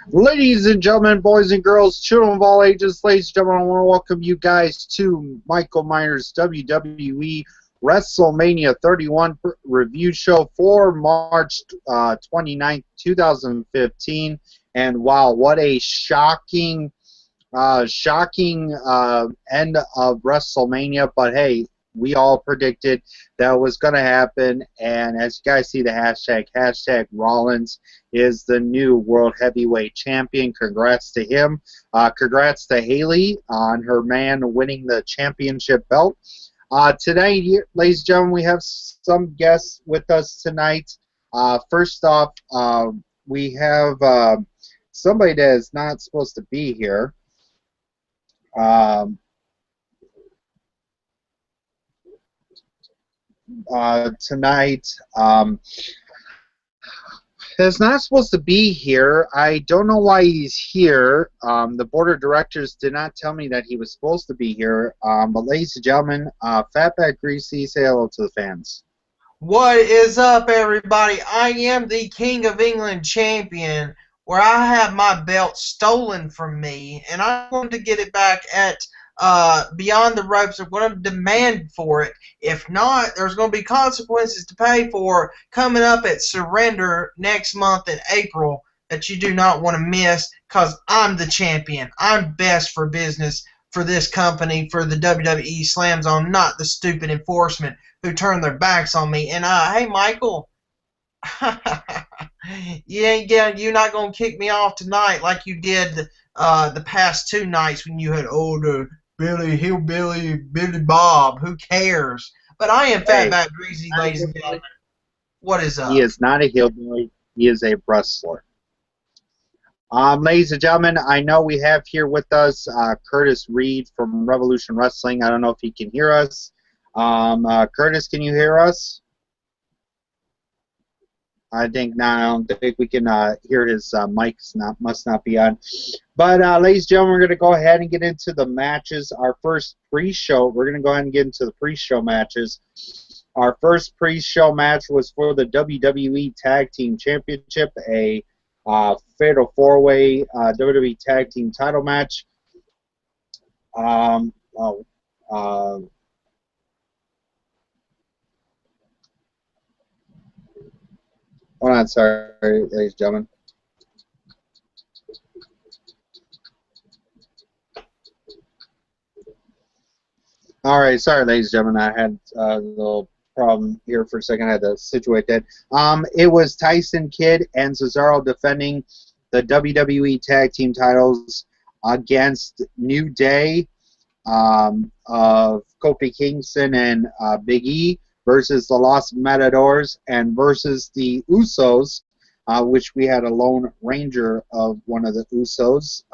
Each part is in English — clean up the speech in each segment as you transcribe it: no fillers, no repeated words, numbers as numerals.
Ladies and gentlemen, boys and girls, children of all ages, ladies and gentlemen, I want to welcome you guys to Michael Myers' WWE WrestleMania 31 review show for March 29th, 2015. And wow, what a shocking end of WrestleMania. But hey, we all predicted that was going to happen. And as you guys see the hashtag Rollins is the new World Heavyweight Champion. Congrats to him. Congrats to Haley on her man winning the championship belt. Today, ladies and gentlemen, we have some guests with us tonight. First off, we have somebody that is not supposed to be here. Tonight. Is not supposed to be here. I don't know why he's here. The board of directors did not tell me that he was supposed to be here. But ladies and gentlemen, Fatback Greasy, say hello to the fans. What is up, everybody? I am the King of England champion, where I have my belt stolen from me, and I want to get it back at Beyond the Ropes. I'm going to demand for it. If not, there's going to be consequences to pay for coming up at Surrender next month in April that you do not want to miss, because I'm the champion. I'm best for business for this company, for the WWE Slam Zone, not the stupid enforcement who turned their backs on me. And hey, Michael, you're not gonna kick me off tonight like you did the past two nights when you had older Billy Hillbilly Billy Bob. Who cares? But I am Fatback Greasy, ladies and gentlemen. What is up? He is not a hillbilly. He is a wrestler. Ladies and gentlemen, I know we have here with us Curtis Reed from Revolution Wrestling. I don't know if he can hear us. Curtis, can you hear us? I think not. I don't think we can hear his mic. Must not be on. But ladies and gentlemen, we're going to go ahead and get into the matches. Our first pre-show. We're going to go ahead and get into the pre-show matches. Our first pre-show match was for the WWE Tag Team Championship, a fatal four-way WWE Tag Team title match. Hold on, sorry, ladies and gentlemen. All right, sorry, ladies and gentlemen. I had a little problem here for a second. I had to situate that. It was Tyson Kidd and Cesaro defending the WWE Tag Team titles against New Day of Kofi Kingston and Big E versus the Los Matadors and versus the Usos, which we had a Lone Ranger of one of the Usos.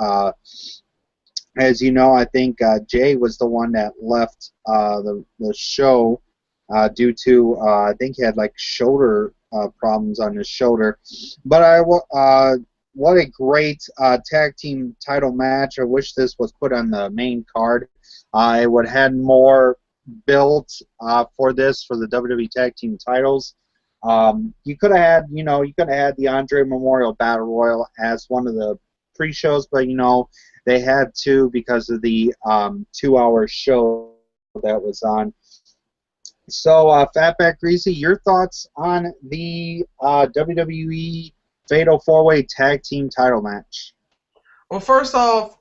As you know, I think Jay was the one that left the show due to, I think he had like shoulder problems on his shoulder. But what a great tag team title match. I wish this was put on the main card. It would have had more built for this, for the WWE Tag Team titles. You could have had, the Andre Memorial Battle Royal as one of the pre-shows, but they had to because of the 2-hour show that was on. So, Fatback Greasy, your thoughts on the WWE Fatal 4-Way Tag Team title match? Well, first off,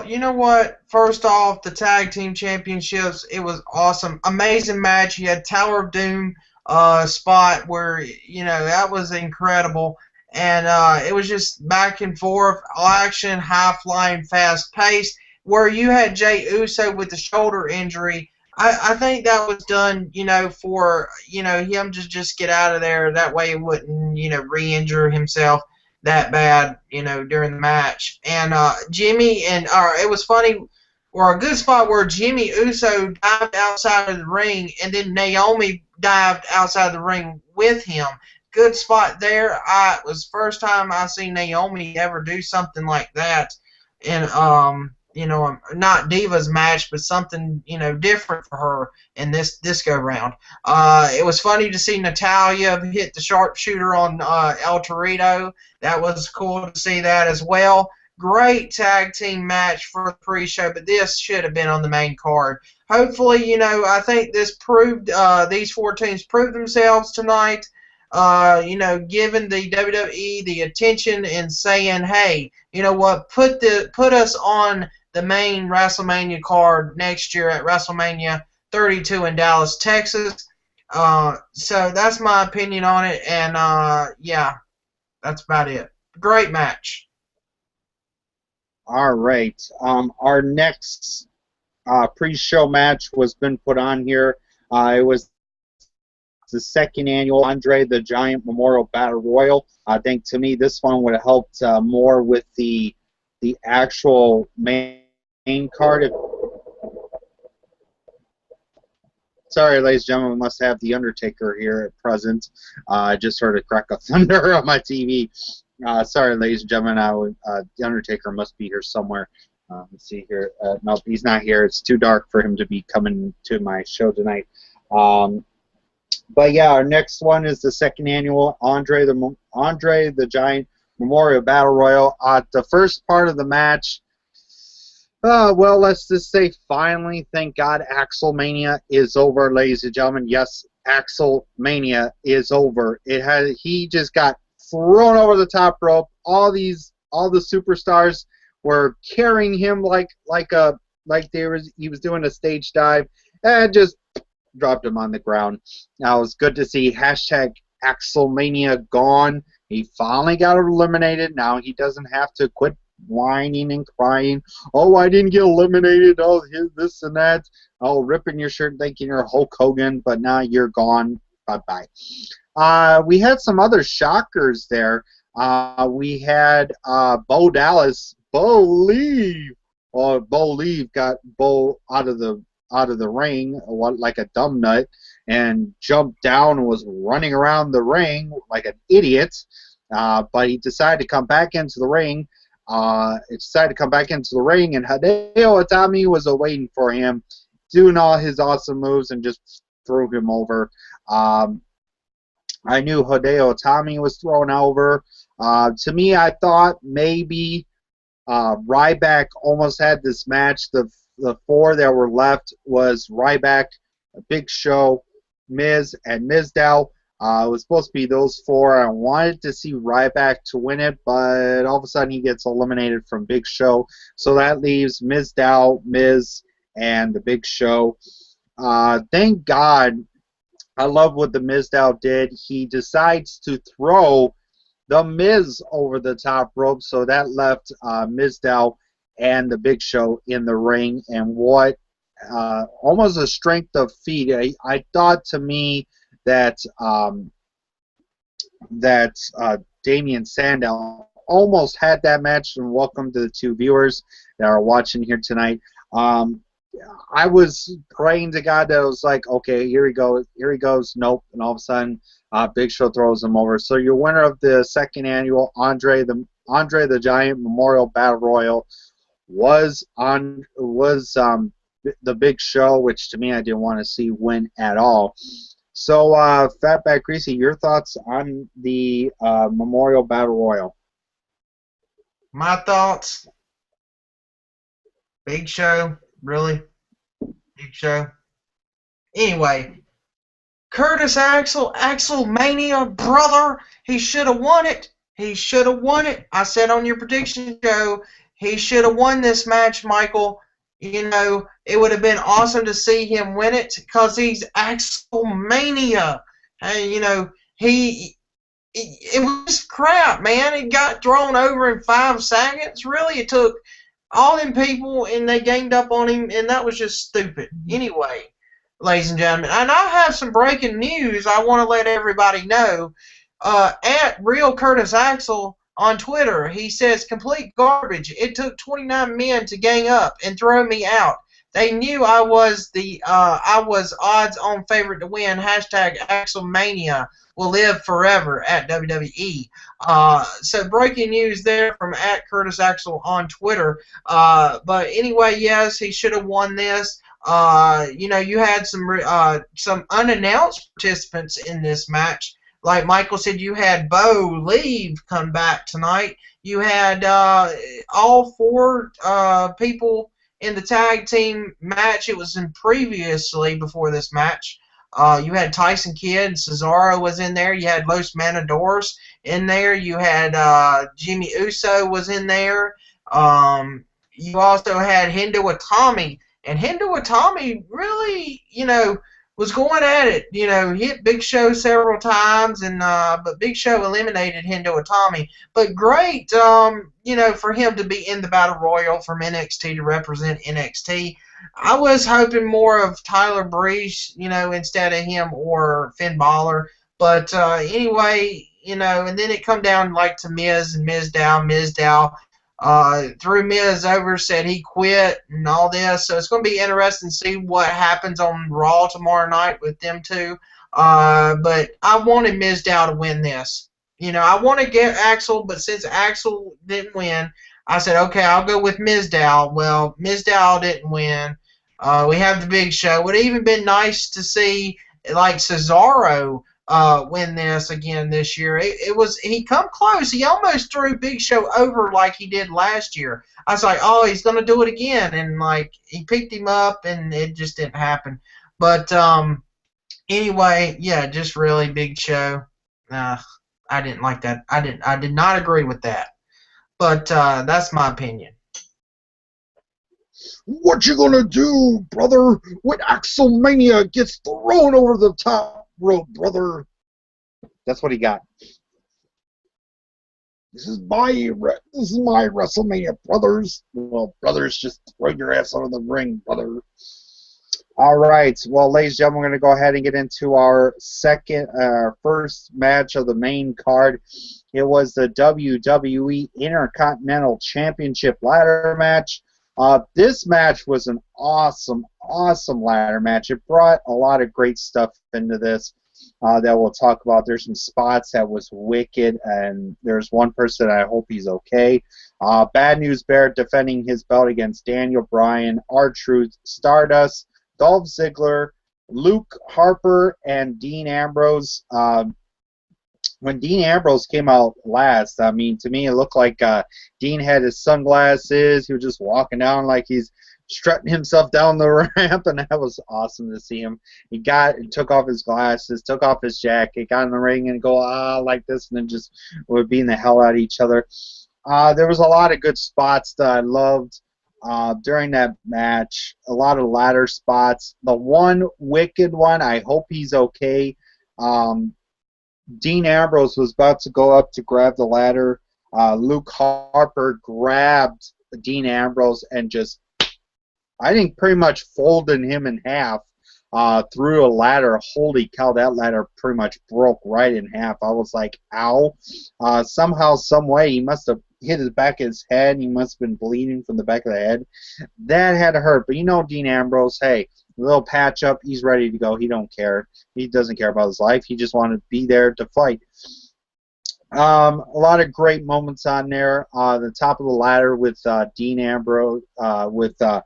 you know what? First off, the Tag Team Championships, it was awesome. Amazing match. You had Tower of Doom spot where, that was incredible. And it was just back and forth, action, high-flying, fast-paced, where you had Jey Uso with the shoulder injury. I think that was done, for, him to just get out of there. That way he wouldn't, re-injure himself that bad, during the match. And Jimmy and it was funny, or a good spot where Jimmy Uso dived outside of the ring, and then Naomi dived outside of the ring with him. Good spot there. It was the first time I seen Naomi ever do something like that. And not Divas match, but something, different for her in this go round. It was funny to see Natalia hit the sharpshooter on El Torito. That was cool to see that as well. Great tag team match for the pre-show, but this should have been on the main card. Hopefully, I think this proved these four teams proved themselves tonight. Giving the WWE the attention and saying, hey, you know what, put us on the main WrestleMania card next year at WrestleMania 32 in Dallas, Texas. So that's my opinion on it, and yeah, that's about it. Great match. All right. Our next pre-show match was been put on here. It was the second annual Andre the Giant Memorial Battle Royal. I think to me this one would have helped more with the actual main card. Sorry, ladies and gentlemen, we must have the Undertaker here at present. I just heard a crack of thunder on my TV. Sorry, ladies and gentlemen, the Undertaker must be here somewhere. Let's see here. Nope, he's not here. It's too dark for him to be coming to my show tonight. But yeah, our next one is the second annual Andre the Giant Memorial Battle Royal. The first part of the match, well, let's just say finally, thank God, Axelmania is over, ladies and gentlemen. Yes, Axelmania is over. He just got thrown over the top rope. All the superstars were carrying him like he was doing a stage dive, and just dropped him on the ground. Now, it was good to see #Axelmania gone. He finally got eliminated. Now he doesn't have to quit whining and crying. Oh, I didn't get eliminated. Oh, this and that. Oh, ripping your shirt thinking you're Hulk Hogan, but now you're gone. Bye-bye. We had some other shockers there. We had Bo Dallas. Bo Lee got Bo out of the ring like a dumb nut and jumped down and was running around the ring like an idiot. But he decided to come back into the ring. And Hideo Itami was waiting for him, doing all his awesome moves, and just threw him over. I knew Hideo Itami was thrown over. To me, I thought maybe Ryback almost had this match. The four that were left was Ryback, Big Show, Miz, and Mizdow. It was supposed to be those four. I wanted to see Ryback to win it, but all of a sudden he gets eliminated from Big Show. So that leaves Mizdow, Miz, and the Big Show. Thank God. I love what the Mizdow did. He decides to throw the Miz over the top rope, so that left Mizdow and the Big Show in the ring. And what almost a strength of feet. I thought to me that Damian Sandow almost had that match. And welcome to the two viewers that are watching here tonight. I was praying to God that it was like, okay, here he goes, nope, and all of a sudden, Big Show throws him over. So your winner of the second annual Andre the Giant Memorial Battle Royal was the Big Show, which to me I didn't want to see win at all. So, Fatback Greasy, your thoughts on the Memorial Battle Royal? My thoughts? Big Show? Really? Big Show? Anyway, Curtis Axelmania, brother, he should have won it. He should have won it. I said on your prediction show, he should have won this match, Michael. It would have been awesome to see him win it because he's Axelmania. And, it was crap, man. It got thrown over in 5 seconds. Really, it took all them people and they ganged up on him, and that was just stupid. Anyway, ladies and gentlemen, and I have some breaking news I want to let everybody know. At Real Curtis Axel on Twitter, he says, complete garbage. It took 29 men to gang up and throw me out. they knew I was I was odds-on favorite to win. Hashtag WrestleMania will live forever at WWE. So breaking news there from at Curtis Axel on Twitter. But anyway, yes, he should have won this. You had some unannounced participants in this match. Like Michael said, you had Bo Leave come back tonight. You had all four people in the tag team match. It was in previously before this match. You had Tyson Kidd, Cesaro was in there. You had Los Matadors in there. You had Jimmy Uso was in there. You also had Hendo Itami, and Hendo Itami really, was going at it. Hit Big Show several times, and but Big Show eliminated Hendo Itami. But great, for him to be in the Battle Royal from NXT to represent NXT. I was hoping more of Tyler Breeze, instead of him or Finn Balor. But anyway, and then it come down like to Miz and Mizdow threw Miz over, said he quit and all this. So it's going to be interesting to see what happens on Raw tomorrow night with them two. But I wanted Mizdow to win this. I want to get Axel, but since Axel didn't win, I said, okay, I'll go with Mizdow. Well, Mizdow didn't win. We have the Big Show. Would have even been nice to see like Cesaro win this again this year. He come close. He almost threw Big Show over like he did last year. I was like, oh, he's gonna do it again, and like he picked him up, and it just didn't happen. But anyway, yeah, just really Big Show. I didn't like that. I did not agree with that. But that's my opinion. What you gonna do, brother, when Axelmania gets thrown over the top rope, brother? That's what he got. This is my WrestleMania, brothers. Well, brothers, just throw your ass out of the ring, brother. All right. Well, ladies and gentlemen, we're going to go ahead and get into our first match of the main card. It was the WWE Intercontinental Championship ladder match. This match was an awesome, awesome ladder match. It brought a lot of great stuff into this that we'll talk about. There's some spots that was wicked, and there's one person I hope he's okay. Bad News Bear defending his belt against Daniel Bryan, R-Truth, Stardust, Dolph Ziggler, Luke Harper, and Dean Ambrose. When Dean Ambrose came out last, I mean, to me it looked like Dean had his sunglasses. He was just walking down like he's strutting himself down the ramp, and that was awesome to see him. He took off his glasses, took off his jacket, got in the ring and go like this, and then just were beating the hell out of each other. There was a lot of good spots that I loved during that match. A lot of ladder spots. The one wicked one, I hope he's okay. Dean Ambrose was about to go up to grab the ladder. Luke Harper grabbed Dean Ambrose and just, I think, pretty much folded him in half through a ladder. Holy cow, that ladder pretty much broke right in half. I was like, ow. Somehow, some way, he must have hit the back of his head. He must have been bleeding from the back of the head. That had to hurt. But Dean Ambrose, hey, a little patch up, he's ready to go. He don't care. He doesn't care about his life. He just wanted to be there to fight. A lot of great moments on there. The top of the ladder with Dean Ambrose, with Dolph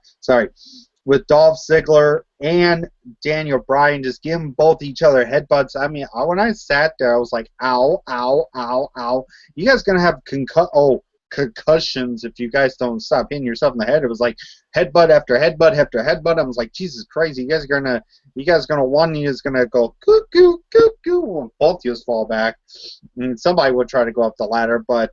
Ziggler and Daniel Bryan, just giving both each other headbutts. I mean, when I sat there, I was like, ow, ow, ow, ow. You guys gonna have concussions if you guys don't stop hitting yourself in the head. It was like headbutt after headbutt after headbutt. I was like, Jesus Christ, you guys are gonna one of you is gonna go cuckoo cuckoo, and both of you fall back. And somebody would try to go up the ladder, but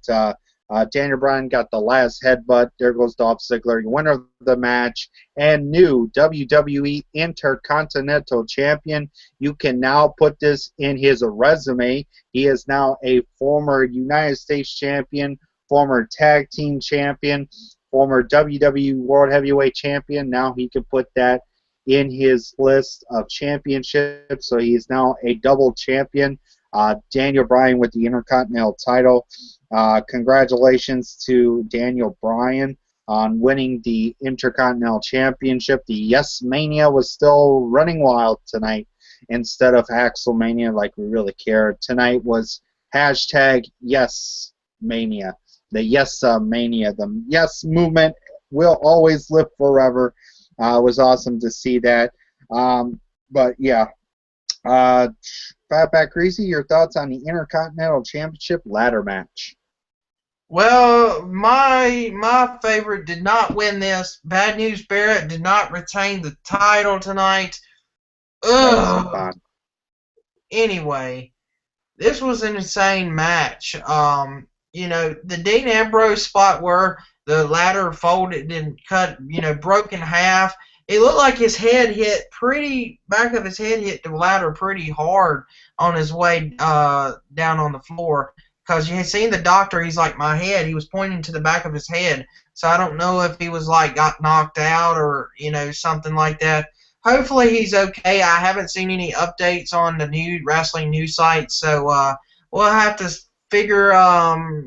Daniel Bryan got the last headbutt. There goes Dolph Ziggler, winner of the match and new WWE Intercontinental Champion. You can now put this in his resume. He is now a former United States Champion, former Tag Team Champion, former WWE World Heavyweight Champion. Now he can put that in his list of championships. So he is now a double champion. Daniel Bryan with the Intercontinental title. Congratulations to Daniel Bryan. on winning the Intercontinental Championship. The Yes Mania was still running wild tonight instead of Axelmania like we really care. Tonight was hashtag Yes Mania. The Yes Mania. The Yes movement will always live forever. It was awesome to see that. But yeah, Fatback Greasy, your thoughts on the Intercontinental Championship ladder match? Well, my favorite did not win this. Bad News Barrett did not retain the title tonight. That was Ugh. fun. Anyway, this was an insane match. The Dean Ambrose spot where the ladder folded and cut, broke in half. It looked like his head hit back of his head hit the ladder pretty hard on his way down on the floor. Because you had seen the doctor, he's like, my head. He was pointing to the back of his head. So I don't know if he was like got knocked out or, something like that. Hopefully he's okay. I haven't seen any updates on the new wrestling news site, so we'll have to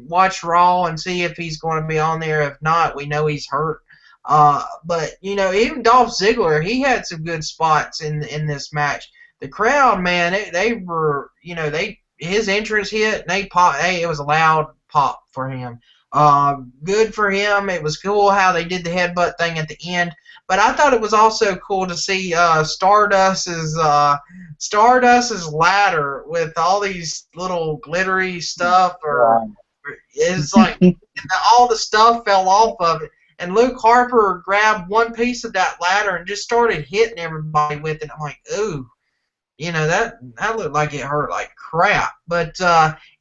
watch Raw and see if he's going to be on there. If not, we know he's hurt. But even Dolph Ziggler, he had some good spots in this match. The crowd, man, they were, his entrance hit, and they pop. Hey, it was a loud pop for him. Good for him. It was cool how they did the headbutt thing at the end. But I thought it was also cool to see Stardust's ladder with all these little glittery stuff, or it's like all the stuff fell off of it. And Luke Harper grabbed one piece of that ladder and just started hitting everybody with it. I'm like, ooh, that looked like it hurt like crap. But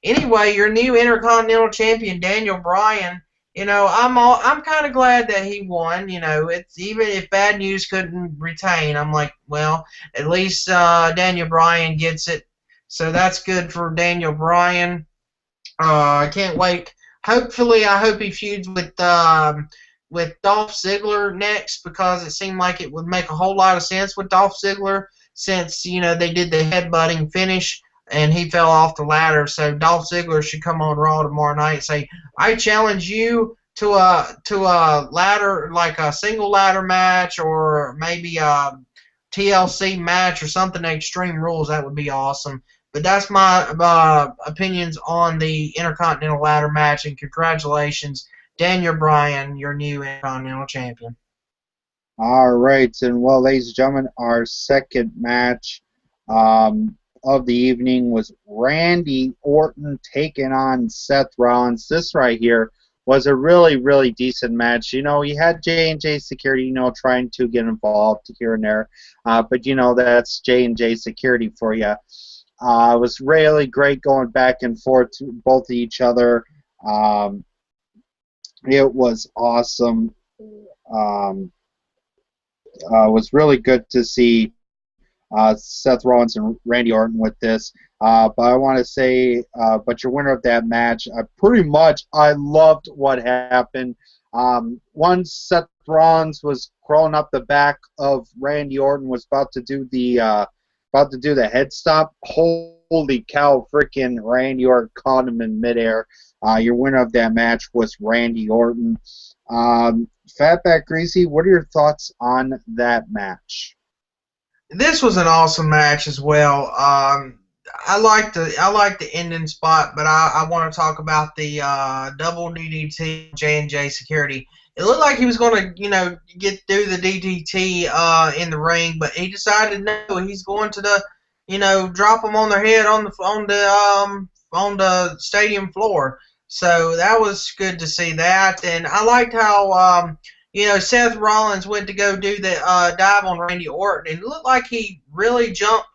anyway, your new Intercontinental Champion Daniel Bryan. I'm kind of glad that he won. It's even if Bad News couldn't retain, I'm like, well, at least Daniel Bryan gets it. So that's good for Daniel Bryan. I can't wait. Hopefully, I hope he feuds with Dolph Ziggler next, because it seemed like it would make a whole lot of sense with Dolph Ziggler since they did the headbutting finish and he fell off the ladder. So Dolph Ziggler should come on Raw tomorrow night and say, I challenge you to a ladder, like a single ladder match, or maybe a TLC match or something, Extreme Rules. That would be awesome. But that's my opinions on the Intercontinental ladder match, and congratulations, Daniel Bryan, your new Intercontinental Champion. All right, and well, ladies and gentlemen, our second match of the evening was Randy Orton taking on Seth Rollins. This right here was a really, really decent match. You had J&J Security, trying to get involved here and there, but that's J&J Security for you. It was really great going back and forth to both of each other. It was awesome. It was really good to see Seth Rollins and Randy Orton with this. But I want to say, but your winner of that match, I loved what happened. Once Seth Rollins was crawling up the back of Randy Orton, was about to do the head stop. Holy cow! Freaking Randy Orton caught him in midair. Your winner of that match was Randy Orton. Fatback Greasy, what are your thoughts on that match? This was an awesome match as well. I like the ending spot, but I want to talk about the double DDT J&J Security. It looked like he was going to do the DDT in the ring, but he decided no, he's going to drop them on their head on the stadium floor. So that was good to see that, and I liked how Seth Rollins went to go do the dive on Randy Orton, and it looked like he really jumped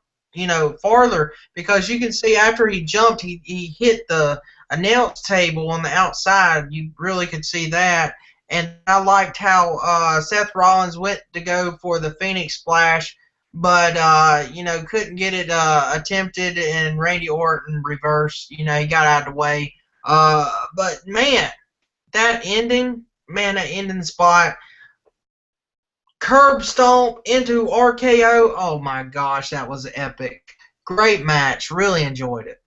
farther, because you can see after he jumped, he hit the announce table on the outside. You really could see that. And I liked how Seth Rollins went to go for the Phoenix Splash, but couldn't get it attempted, and Randy Orton reversed. He got out of the way. But man, that ending spot, curb stomp into RKO. Oh my gosh, that was epic. Great match. Really enjoyed it.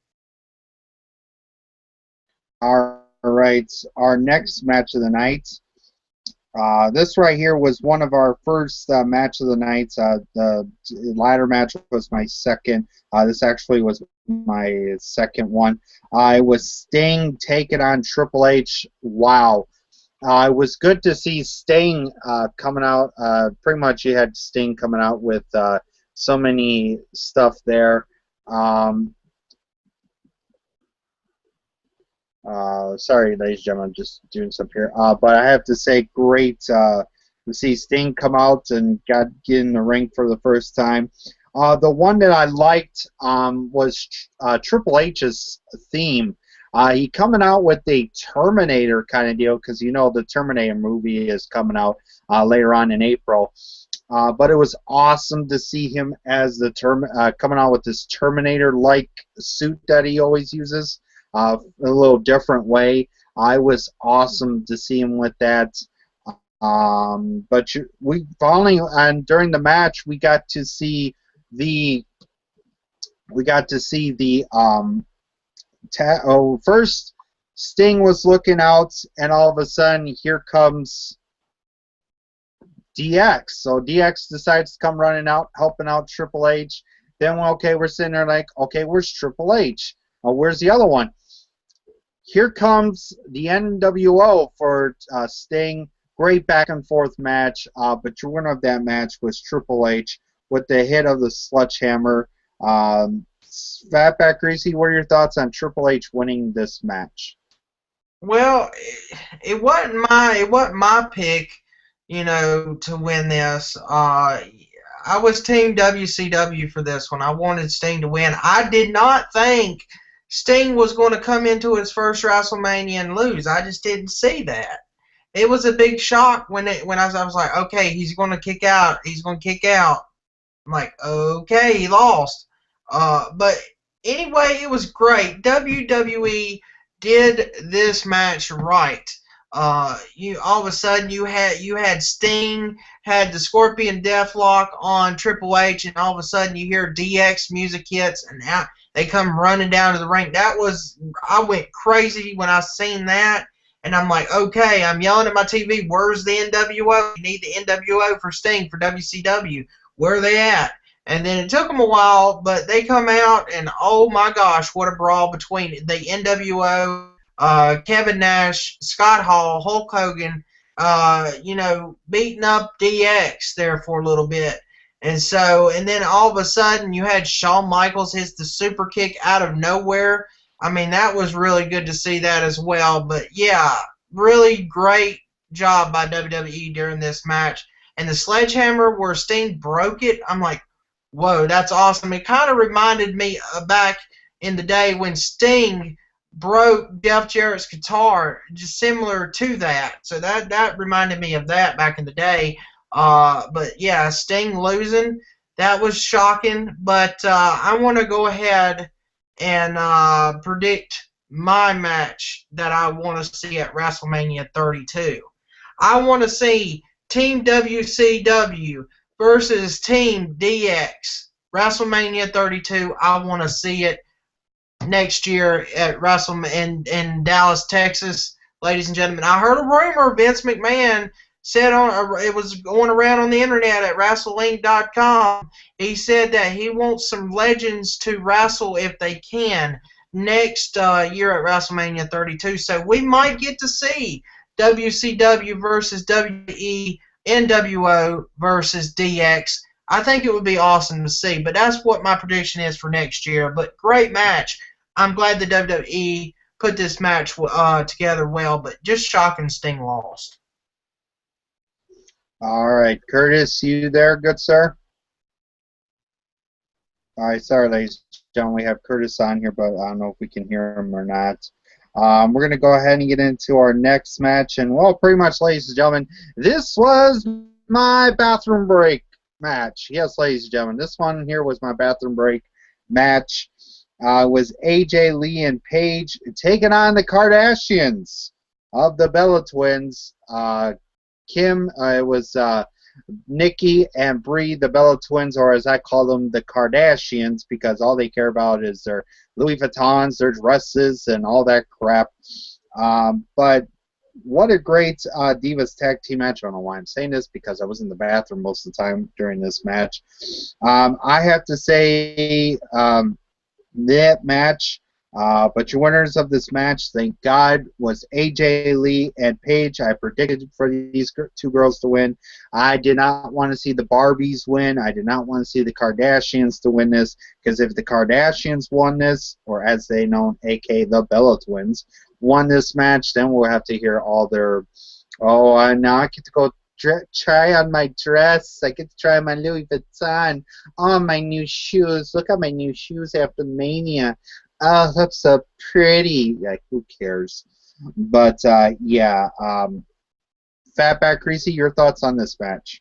All right, our next match of the night, This right here was one of our first match of the nights. The ladder match was my second. This actually was my second one. It was Sting taking on Triple H. Wow. It was good to see Sting coming out. Pretty much you had Sting coming out with so many stuff there. Sorry, ladies and gentlemen, I'm just doing something here. But I have to say, great to see Sting come out and get in the ring for the first time. The one that I liked was Triple H's theme. He coming out with a Terminator kind of deal because you know the Terminator movie is coming out later on in April. But it was awesome to see him as the coming out with this Terminator-like suit that he always uses. A little different way. I was awesome to see him with that. But we finally, and during the match, we got to see the first Sting was looking out, and all of a sudden here comes DX. So DX decides to come running out, helping out Triple H. Then okay, we're sitting there like, okay, where's Triple H? Where's the other one? Here comes the NWO for Sting. Great back and forth match, but your winner of that match was Triple H with the hit of the sledgehammer. Fatback Greasy, what are your thoughts on Triple H winning this match? Well, it wasn't my pick, to win this. I was Team WCW for this one. I wanted Sting to win. I did not think Sting was going to come into his first WrestleMania and lose. I just didn't see that. It was a big shock when I was like, okay, he's going to kick out. He's going to kick out. I'm like, okay, he lost. But anyway, it was great. WWE did this match right. You all of a sudden you had Sting had the Scorpion Deathlock on Triple H, and all of a sudden you hear DX music hits, and now they come running down to the ring. I went crazy when I seen that, and I'm like, okay, I'm yelling at my TV, where's the NWO? You need the NWO for Sting for WCW. Where are they at? And then it took them a while, but they come out, and oh my gosh, what a brawl between the NWO, Kevin Nash, Scott Hall, Hulk Hogan, beating up DX there for a little bit. And then all of a sudden you had Shawn Michaels hit the super kick out of nowhere. I mean, that was really good to see that as well. But yeah, really great job by WWE during this match. And the sledgehammer where Sting broke it, I'm like, whoa, that's awesome. It kind of reminded me back in the day when Sting broke Jeff Jarrett's guitar, just similar to that. So that reminded me of that back in the day. But yeah, Sting losing, that was shocking. But I want to go ahead and predict my match that I want to see at WrestleMania 32. I want to see Team WCW versus Team DX. WrestleMania 32, I want to see it next year at WrestleMania in Dallas, Texas. Ladies and gentlemen, I heard a rumor Vince McMahon said it was going around on the internet at WrestleLink.com. He said that he wants some legends to wrestle if they can next year at WrestleMania 32. So we might get to see WCW versus WWE, NWO versus DX. I think it would be awesome to see, but that's what my prediction is for next year. But great match. I'm glad the WWE put this match together well, but just shocking Sting lost. All right, Curtis, you there, good sir? All right, sorry, ladies and gentlemen, we have Curtis on here, but I don't know if we can hear him or not. We're going to go ahead and get into our next match, and, well, pretty much, ladies and gentlemen, this was my bathroom break match. Yes, ladies and gentlemen, this one here was my bathroom break match. Was AJ Lee and Paige taking on the Kardashians of the Bella Twins. It was Nikki and Brie, the Bella Twins, or as I call them, the Kardashians, because all they care about is their Louis Vuittons, their dresses, and all that crap. But what a great Divas tag team match. I don't know why I'm saying this because I was in the bathroom most of the time during this match. I have to say that match. But your winners of this match, thank God, was AJ Lee and Paige. I predicted for these two girls to win. I did not want to see the Barbies win. I did not want to see the Kardashians to win this, because if the Kardashians won this, or as they know, aka the Bella Twins, won this match, then we'll have to hear all their, oh, now I get to go try on my dress. I get to try on my Louis Vuitton. Oh, my new shoes. Look at my new shoes after Mania. Oh, that's so pretty. Like, who cares? But, yeah. Fatback Greasy, your thoughts on this match?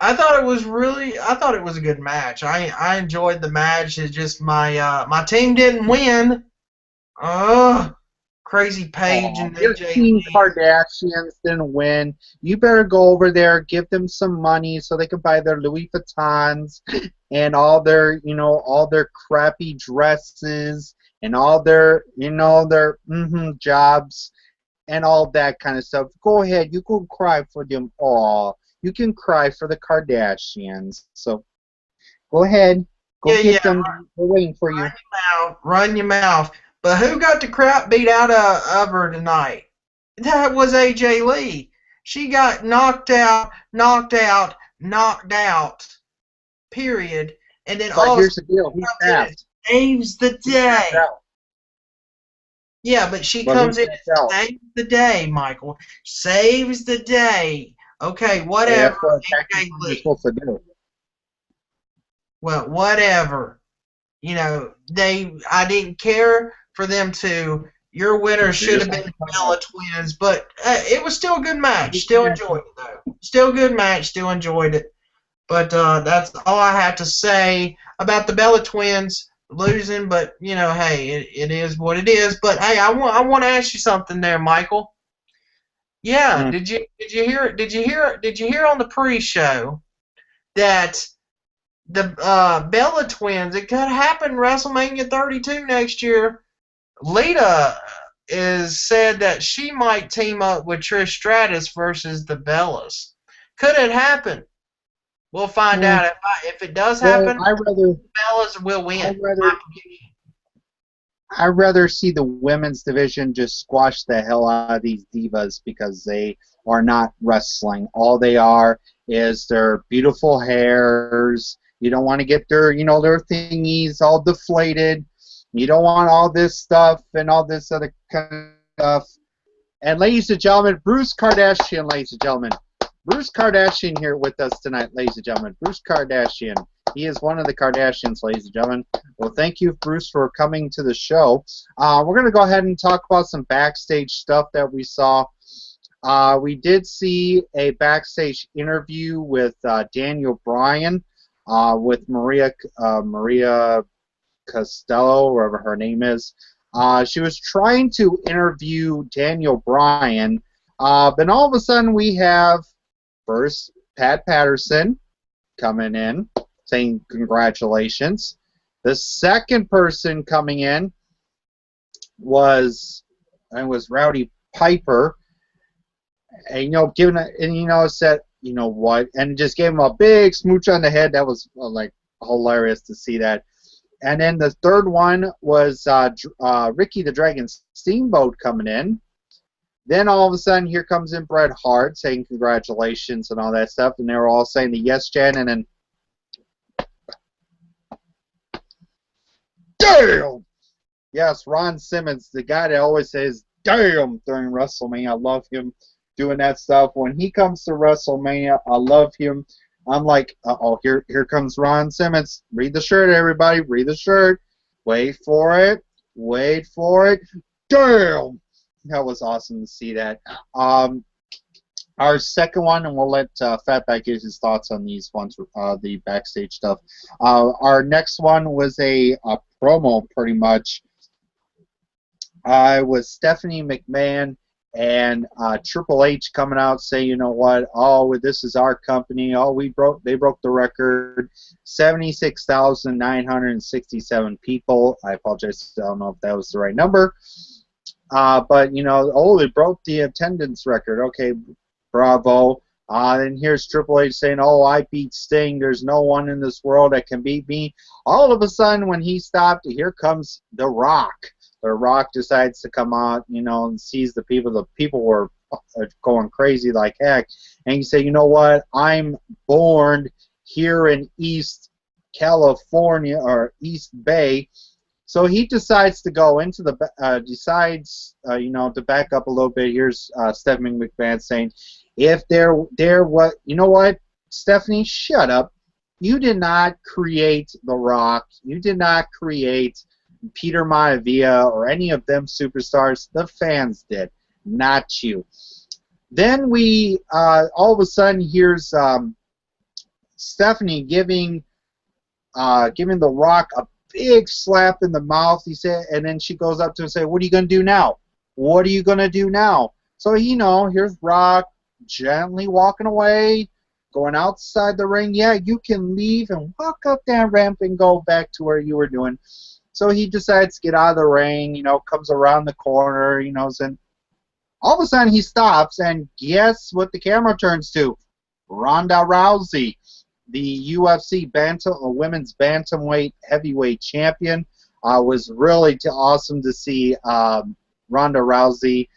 I thought it was a good match. I enjoyed the match. It's just my team didn't win. Ugh. Crazy Paige Oh, and your AJ Team Lee. Kardashians didn't win. You better go over there, give them some money so they can buy their Louis Vuittons and all their crappy dresses and all their, their jobs and all that kind of stuff. Go ahead, you can cry for them all. You can cry for the Kardashians. So go ahead, go Yeah, yeah. get them. They're waiting for Run you. your mouth. Run your mouth. But who got the crap beat out of her tonight? That was AJ Lee. She got knocked out, knocked out, knocked out. Period. And then But all of a here's sudden the deal: she who comes in and tapped? saves the Who tapped day. out? Yeah, but she But who comes in tapped out? and saves the day, Michael. Saves the day. Okay, Hey, whatever, that's what a tag team AJ partner is Lee. supposed to do. Well, whatever. I didn't care for them to. Your winner You're should just have like been the the Bella Cubs. Twins, but it was still a good match. You're Still just enjoyed it though. Still a good match. Still enjoyed it. But that's all I have to say about the Bella Twins losing. But hey, it is what it is. But hey, I want to ask you something there, Michael. Yeah, like, did you hear on the pre-show that the Bella Twins, it could happen WrestleMania 32 next year? Lita is said that she might team up with Trish Stratus versus the Bellas. Could it happen? We'll find mm, out. If it does well, happen, the Bellas will win. I'd rather, I'd rather see the women's division just squash the hell out of these divas because they are not wrestling. All they are is their beautiful hairs. You don't want to get their thingies all deflated. You don't want all this stuff and all this other kind of stuff. And ladies and gentlemen, Bruce Kardashian, ladies and gentlemen. Bruce Kardashian here with us tonight, ladies and gentlemen. Bruce Kardashian. He is one of the Kardashians, ladies and gentlemen. Well, thank you, Bruce, for coming to the show. We're going to go ahead and talk about some backstage stuff that we saw. We did see a backstage interview with Daniel Bryan, with Maria Costello, whatever her name is. She was trying to interview Daniel Bryan, but all of a sudden we have first Pat Patterson coming in saying congratulations. The second person coming in was Rowdy Piper, and said what, and just gave him a big smooch on the head. That was like hilarious to see that. And then the third one was Ricky the Dragon Steamboat coming in. Then all of a sudden, here comes in Bret Hart saying congratulations and all that stuff, and they were all saying the yes, Jan, and then damn! Yes, Ron Simmons, the guy that always says damn during WrestleMania. I love him doing that stuff. When he comes to WrestleMania, I love him. I'm like, uh-oh, here comes Ron Simmons. Read the shirt, everybody. Read the shirt. Wait for it. Wait for it. Damn! That was awesome to see that. Our second one, and we'll let Fatback give his thoughts on these ones, the backstage stuff. Our next one was a promo, pretty much. Was Stephanie McMahon and Triple H coming out saying, you know what? Oh, this is our company. Oh, they broke the record. 76,967 people. I apologize. I don't know if that was the right number. But you know, oh, they broke the attendance record. Okay, bravo. And here's Triple H saying, "Oh, I beat Sting. There's no one in this world that can beat me." All of a sudden, when he stopped, here comes The Rock. The Rock decides to come out, you know, and sees the people. The people were going crazy like heck, and he said, "You know what? I'm born here in East California or East Bay." So he decides to go into the you know, to back up a little bit. Here's Stephanie McMahon saying, "If there what you know what, Stephanie, shut up. You did not create The Rock. You did not create Peter Maivia or any of them superstars. The fans did, not you." Then we all of a sudden here's Stephanie giving The Rock a big slap in the mouth. He said, and then she goes up to him and says, "What are you gonna do now? What are you gonna do now?" So you know, here's Rock gently walking away, going outside the ring. "Yeah, you can leave and walk up that ramp and go back to where you were doing." So he decides to get out of the ring. You know, comes around the corner. You know, and all of a sudden he stops, and guess what the camera turns to? Ronda Rousey, the UFC women's bantamweight heavyweight champion. Was really awesome to see Ronda Rousey.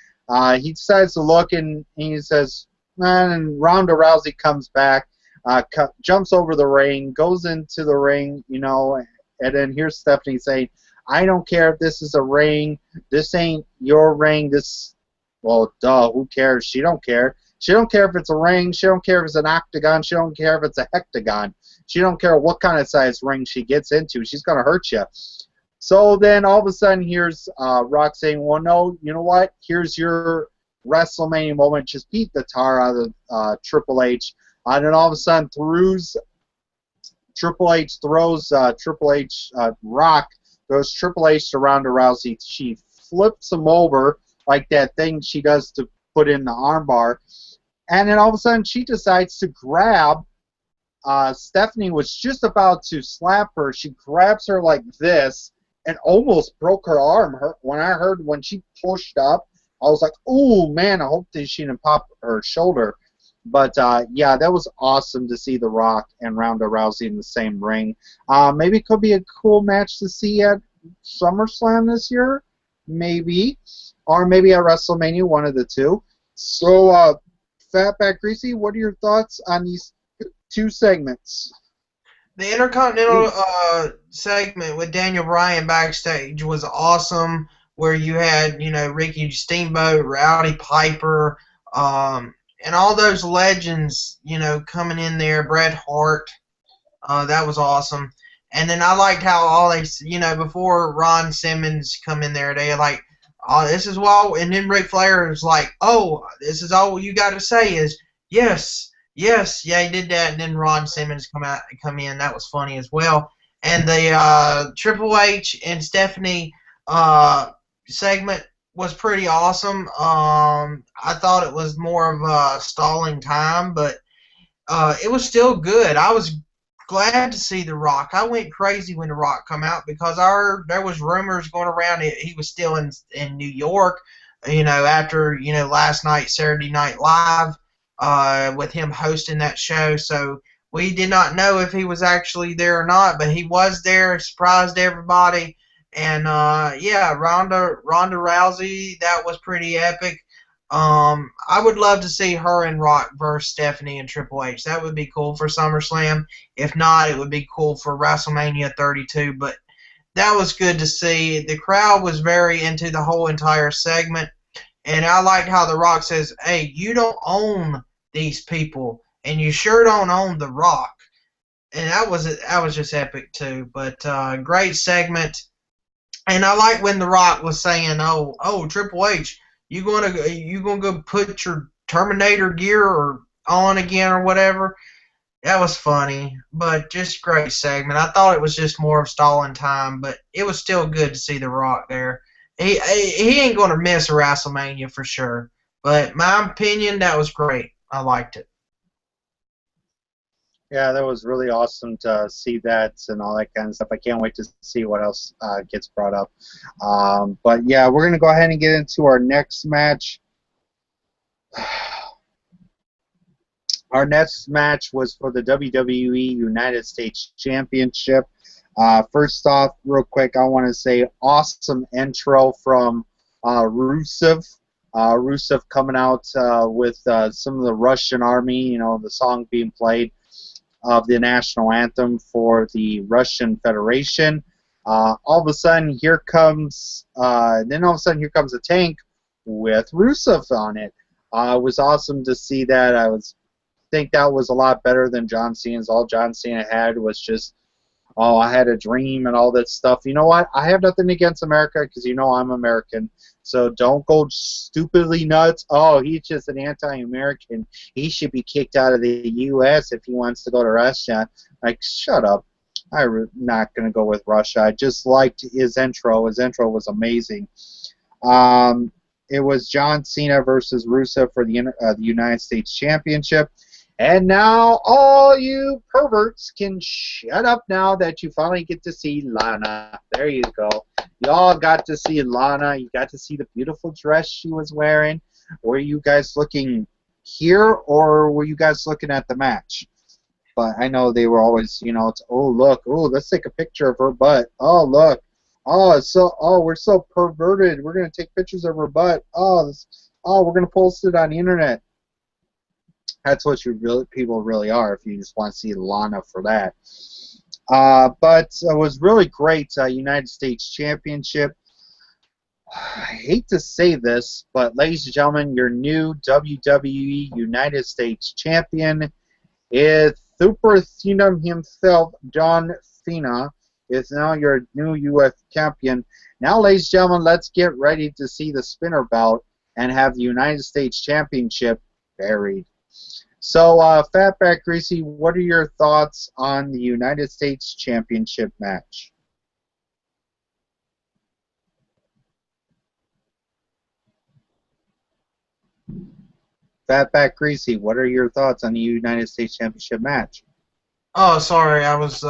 He decides to look, and he says, man, and Ronda Rousey comes back, jumps over the ring, goes into the ring, you know, and then here's Stephanie saying, "I don't care if this is a ring. This ain't your ring. This, well, duh, who cares? She don't care. She don't care if it's a ring. She don't care if it's an octagon. She don't care if it's a hectagon. She don't care what kind of size ring she gets into. She's going to hurt you." So then all of a sudden here's Rock saying, "Well, no, you know what? Here's your WrestleMania moment. Just beat the tar out of Triple H." And then all of a sudden Rock throws Triple H to Ronda Rousey. She flips him over like that thing she does to put in the armbar. And then all of a sudden she decides to grab Stephanie was just about to slap her. She grabs her like this and almost broke her arm. When she pushed up, I was like, "Oh man, I hope that she didn't pop her shoulder." But yeah, that was awesome to see The Rock and Ronda Rousey in the same ring. Maybe it could be a cool match to see at SummerSlam this year, maybe, or maybe at WrestleMania, one of the two. So, Fatback Greasy, what are your thoughts on these two segments? The Intercontinental segment with Daniel Bryan backstage was awesome, where you had, you know, Ricky Steamboat, Rowdy Piper, and all those legends, you know, coming in there. Bret Hart, that was awesome. And then I liked how all they, you know, before Ron Simmons come in there, they like, "Oh, this is all," and then Ric Flair was like, "Oh, this is all you got to say is yes, yes, yeah, he did that." And then Ron Simmons come in. That was funny as well. And the Triple H and Stephanie segment was pretty awesome. I thought it was more of a stalling time, but it was still good. I was glad to see The Rock. I went crazy when The Rock come out because there was rumors going around he was still in New York, you know, after, you know, last night Saturday Night Live with him hosting that show. So we did not know if he was actually there or not, but he was there, surprised everybody. And yeah, Ronda Rousey, that was pretty epic. I would love to see her and Rock versus Stephanie and Triple H. That would be cool for SummerSlam. If not, it would be cool for WrestleMania 32. But that was good to see. The crowd was very into the whole entire segment. And I liked how The Rock says, "Hey, you don't own these people, and you sure don't own The Rock." And that was just epic too. But great segment. And I like when The Rock was saying, "Oh, Triple H, you gonna go put your Terminator gear on again or whatever." That was funny, but just great segment. I thought it was just more of stalling time, but it was still good to see The Rock there. He ain't gonna miss a WrestleMania for sure. But my opinion, that was great. I liked it. Yeah, that was really awesome to see that and all that kind of stuff. I can't wait to see what else gets brought up. But yeah, we're gonna go ahead and get into our next match. Our next match was for the WWE United States Championship. First off, real quick, I want to say awesome intro from Rusev. Rusev coming out with some of the Russian army, the song being played of the national anthem for the Russian Federation. All of a sudden, here comes here comes a tank with Rusev on it. It was awesome to see that. Think that was a lot better than John Cena's. All John Cena had was just, oh, I had a dream and all that stuff. You know what? I have nothing against America because I'm American. So don't go stupidly nuts. Oh, he's just an anti-American. He should be kicked out of the U.S. if he wants to go to Russia. Like, shut up. I'm not going to go with Russia. I just liked his intro. His intro was amazing. It was John Cena versus Rusev for the United States Championship. And now all you perverts can shut up now that you finally get to see Lana. There you go. Y'all got to see Lana. You got to see the beautiful dress she was wearing. Were you guys looking here or were you guys looking at the match? But I know they were always, it's, oh, look. Oh, let's take a picture of her butt. Oh, look. Oh, we're so perverted. We're going to take pictures of her butt. Oh, we're going to post it on the internet. That's what people really are if you just want to see Lana for that. But it was really great United States Championship. I hate to say this, but ladies and gentlemen, your new WWE United States Champion is Super Cena himself, John Cena, is now your new U.S. Champion. Now, ladies and gentlemen, let's get ready to see the spinner belt and have the United States Championship buried. So, Fatback Greasy, what are your thoughts on the United States Championship match? Fatback Greasy, what are your thoughts on the United States Championship match? Oh, sorry, I was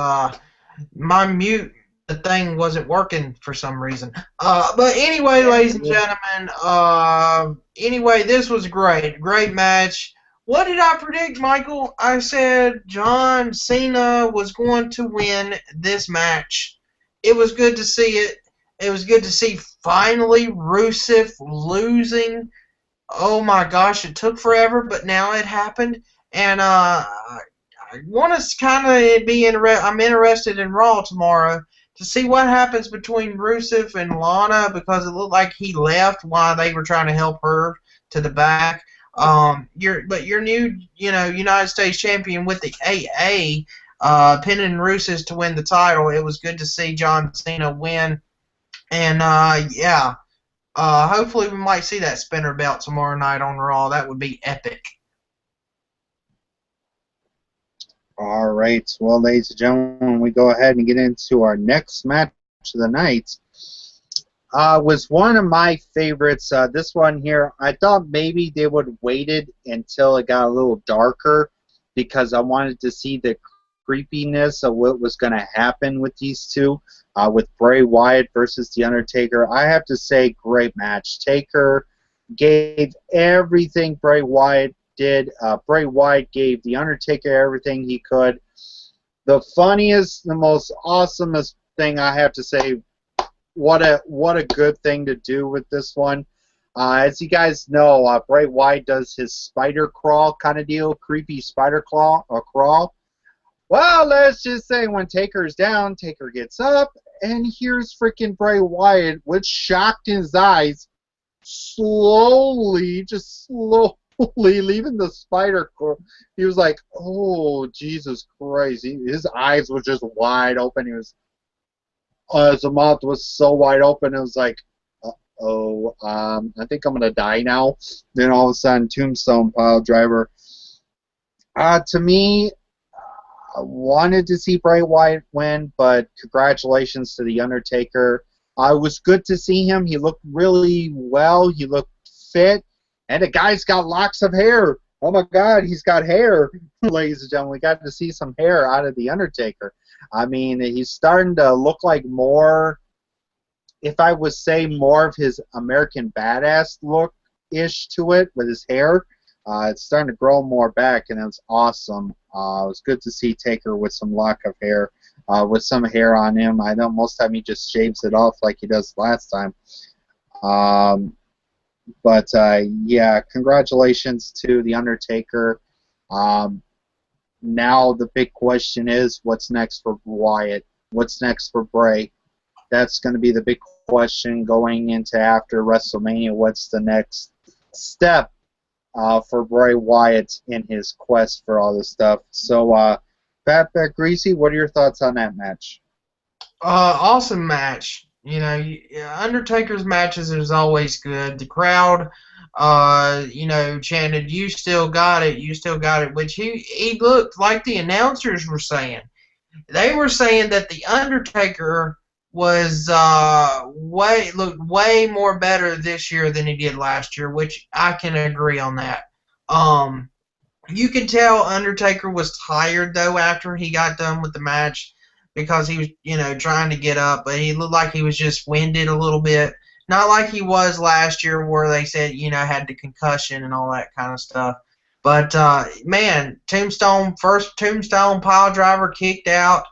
my mute the thing wasn't working for some reason. But anyway, ladies and gentlemen, anyway, this was great. Great match. What did I predict, Michael? I said John Cena was going to win this match. It was good to see it. It was good to see finally Rusev losing. Oh my gosh, it took forever, but now it happened. And I want to kind of be I'm interested in Raw tomorrow to see what happens between Rusev and Lana because it looked like he left while they were trying to help her to the back. Your new United States champion with the AA, pinning Rusev to win the title. It was good to see John Cena win, and yeah. Hopefully we might see that spinner belt tomorrow night on Raw. That would be epic. All right. Well, ladies and gentlemen, we go ahead and get into our next match of the night. Was one of my favorites. This one here, I thought maybe they would have waited until it got a little darker because I wanted to see the creepiness of what was going to happen with these two. With Bray Wyatt versus The Undertaker. I have to say, great match. Taker gave everything Bray Wyatt did. Bray Wyatt gave The Undertaker everything he could. The funniest, the most awesomest thing I have to say, what a good thing to do with this one. As you guys know, Bray Wyatt does his spider crawl kind of deal, creepy spider claw or crawl. Well, let's just say when Taker's down, Taker gets up, and here's freaking Bray Wyatt with shock in his eyes, slowly leaving the spider crawl. He was like, oh, Jesus Christ. His eyes were just wide open. His mouth was so wide open, it was like, I think I'm going to die now. Then all of a sudden, Tombstone Pile Driver. To me, I wanted to see Bray Wyatt win, but congratulations to The Undertaker. It was good to see him. He looked really well. He looked fit. And the guy's got locks of hair. oh my God, he's got hair, ladies and gentlemen. We got to see some hair out of The Undertaker. I mean, he's starting to look like more, if I would say, more of his American Badass look-ish to it with his hair. It's starting to grow more back, and it was awesome. It was good to see Taker with some lock of hair, with some hair on him. I know most time he just shaves it off like he does last time. But yeah, congratulations to The Undertaker. Now the big question is, what's next for Wyatt? What's next for Bray? That's going to be the big question going into after WrestleMania. What's the next step for Bray Wyatt in his quest for all this stuff? So, Fatback Greasy, what are your thoughts on that match? Awesome match. You know, Undertaker's matches is always good. The crowd, chanted, "You still got it, you still got it," which he looked like the announcers were saying. They were saying that the Undertaker was looked way more better this year than he did last year, which I can agree on that. You could tell Undertaker was tired though after he got done with the match because he was, trying to get up, but he looked like he was just winded a little bit. Not like he was last year where they said, had the concussion and all that kind of stuff. But, man, first Tombstone pile driver kicked out.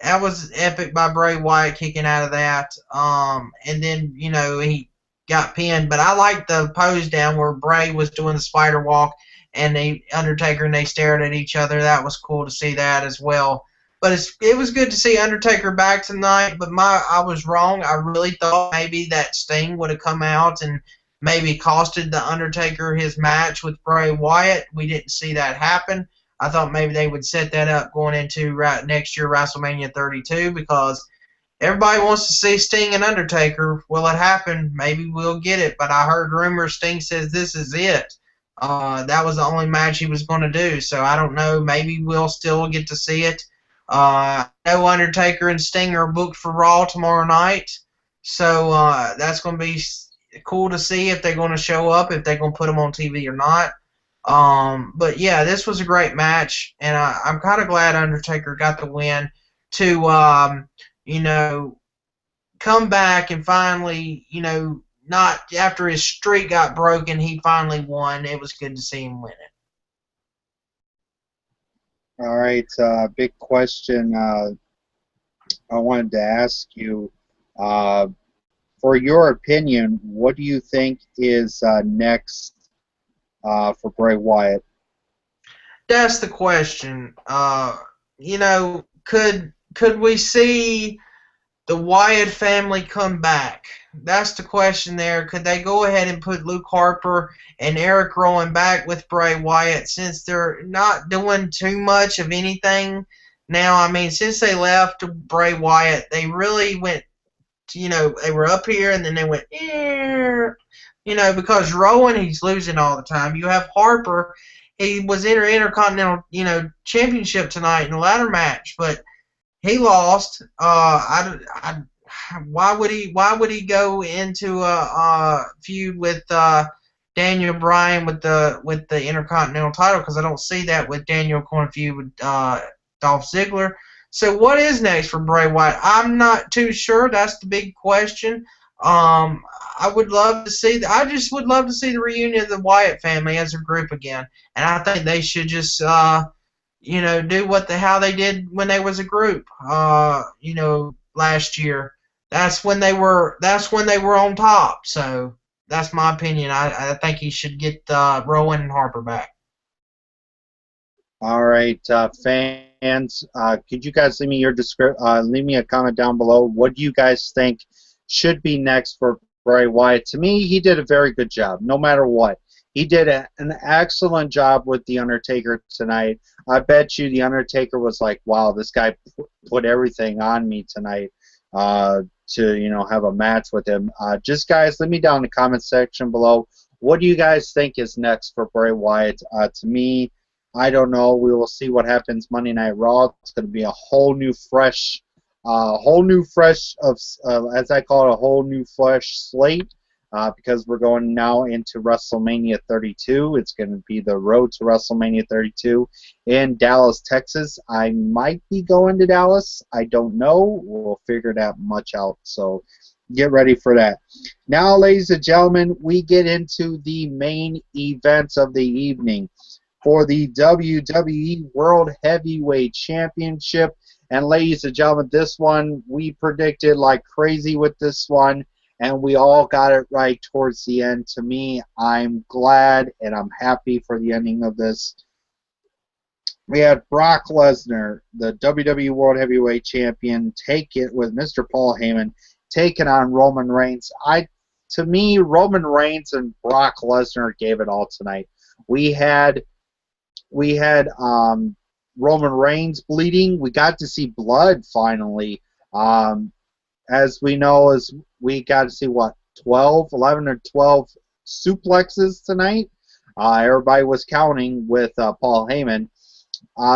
That was epic by Bray Wyatt kicking out of that. And then, he got pinned. But I liked the pose down where Bray was doing the spider walk and the Undertaker and they stared at each other. That was cool to see that as well. But it was good to see Undertaker back tonight. But I was wrong. I really thought maybe that Sting would have come out and maybe costed the Undertaker his match with Bray Wyatt. We didn't see that happen. I thought maybe they would set that up going into next year WrestleMania 32 because everybody wants to see Sting and Undertaker. Will it happen? Maybe we'll get it. But I heard rumors Sting says this is it. That was the only match he was going to do. So I don't know. Maybe we'll still get to see it. I know Undertaker and Sting are booked for Raw tomorrow night. So that's going to be cool to see if they're going to show up, if they're going to put them on TV or not. But yeah, this was a great match, and I'm kind of glad Undertaker got the win to, come back and finally, not after his streak got broken, he finally won. It was good to see him win it. All right, big question I wanted to ask you. For your opinion, what do you think is next for Bray Wyatt? That's the question. Could we see the Wyatt family come back? That's the question there. Could they go ahead and put Luke Harper and Eric Rowan back with Bray Wyatt since they're not doing too much of anything now? I mean, since they left Bray Wyatt, they really went, they were up here and then they went, because Rowan, he's losing all the time. You have Harper, he was in an Intercontinental, championship tonight in the ladder match, but he lost. Why would he go into a feud with Daniel Bryan with the Intercontinental title? Because I don't see that with Daniel going to feud with Dolph Ziggler. So what is next for Bray Wyatt? I'm not too sure. That's the big question. I would love to see. I just would love to see the reunion of the Wyatt family as a group again, and I think they should just do how they did when they was a group. Last year. That's when they were on top. So that's my opinion. I think he should get Rowan and Harper back. All right, fans, could you guys leave me leave me a comment down below? What do you guys think should be next for Bray Wyatt? To me, he did a very good job, no matter what. He did an excellent job with The Undertaker tonight. I bet you The Undertaker was like, wow, this guy put everything on me tonight to have a match with him. Just, guys, let me down in the comment section below. What do you guys think is next for Bray Wyatt? To me, I don't know. We will see what happens Monday Night Raw. It's going to be a whole new fresh of, as I call it, a whole new fresh slate. because we're going now into WrestleMania 32. It's going to be the road to WrestleMania 32 in Dallas, Texas. I might be going to Dallas. I don't know. We'll figure that much out. So get ready for that. Now, ladies and gentlemen, we get into the main events of the evening for the WWE World Heavyweight Championship. And ladies and gentlemen, this one we predicted like crazy with this one, and we all got it right towards the end. To me, I'm glad and I'm happy for the ending of this. We had Brock Lesnar, the WWE World Heavyweight Champion, take it with Mr. Paul Heyman, taking on Roman Reigns. To me, Roman Reigns and Brock Lesnar gave it all tonight. We had Roman Reigns bleeding. We got to see blood finally. As we know, we got to see, 11 or 12 suplexes tonight. Everybody was counting with Paul Heyman.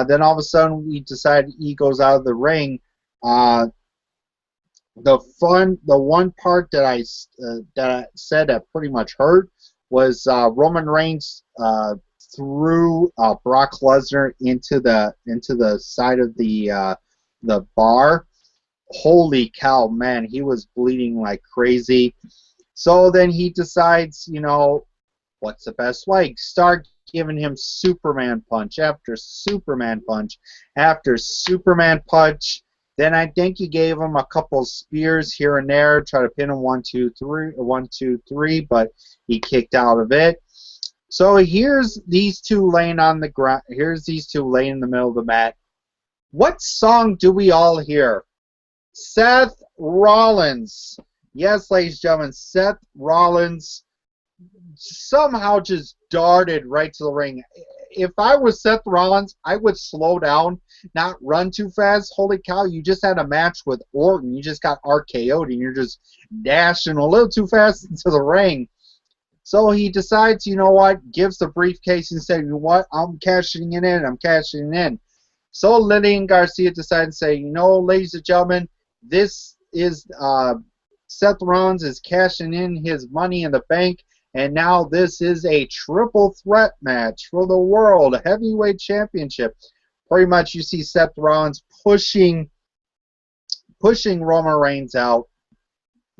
Then all of a sudden, we decided he goes out of the ring. The one part that I said that pretty much hurt was Roman Reigns threw Brock Lesnar into the side of the bar. Holy cow, man, he was bleeding like crazy. So then he decides, what's the best way? Start giving him Superman punch after Superman punch after Superman punch. Then I think he gave him a couple spears here and there, try to pin him 1, 2, 3, but he kicked out of it. So here's these two laying on the ground. Here's these two laying in the middle of the mat. What song do we all hear? Seth Rollins. Yes, ladies and gentlemen, Seth Rollins somehow just darted right to the ring. If I was Seth Rollins, I would slow down, not run too fast. Holy cow, you just had a match with Orton. You just got RKO'd, and you're just dashing a little too fast into the ring. So he decides, you know what, gives the briefcase and says, you know what, I'm cashing it in. I'm cashing it in. So Lillian Garcia decided to say, ladies and gentlemen, this is Seth Rollins is cashing in his Money in the Bank, and now this is a triple threat match for the World Heavyweight Championship. Pretty much you see Seth Rollins pushing Roman Reigns out,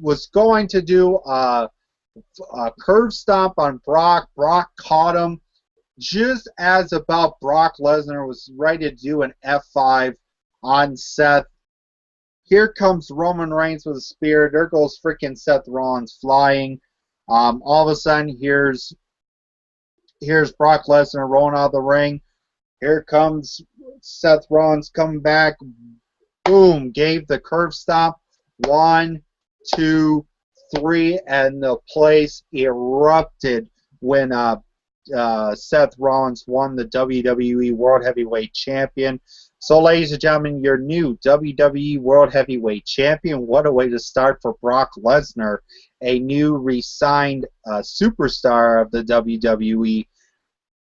was going to do a curve stomp on Brock. Brock caught him just as about Brock Lesnar was ready to do an F5 on Seth. Here comes Roman Reigns with a spear. There goes freaking Seth Rollins flying. All of a sudden, here's Brock Lesnar rolling out of the ring. Here comes Seth Rollins coming back. Boom! Gave the curve stomp. 1, 2, 3, and the place erupted when Seth Rollins won the WWE World Heavyweight Champion. So, ladies and gentlemen, your new WWE World Heavyweight Champion. What a way to start for Brock Lesnar, a new re-signed superstar of the WWE.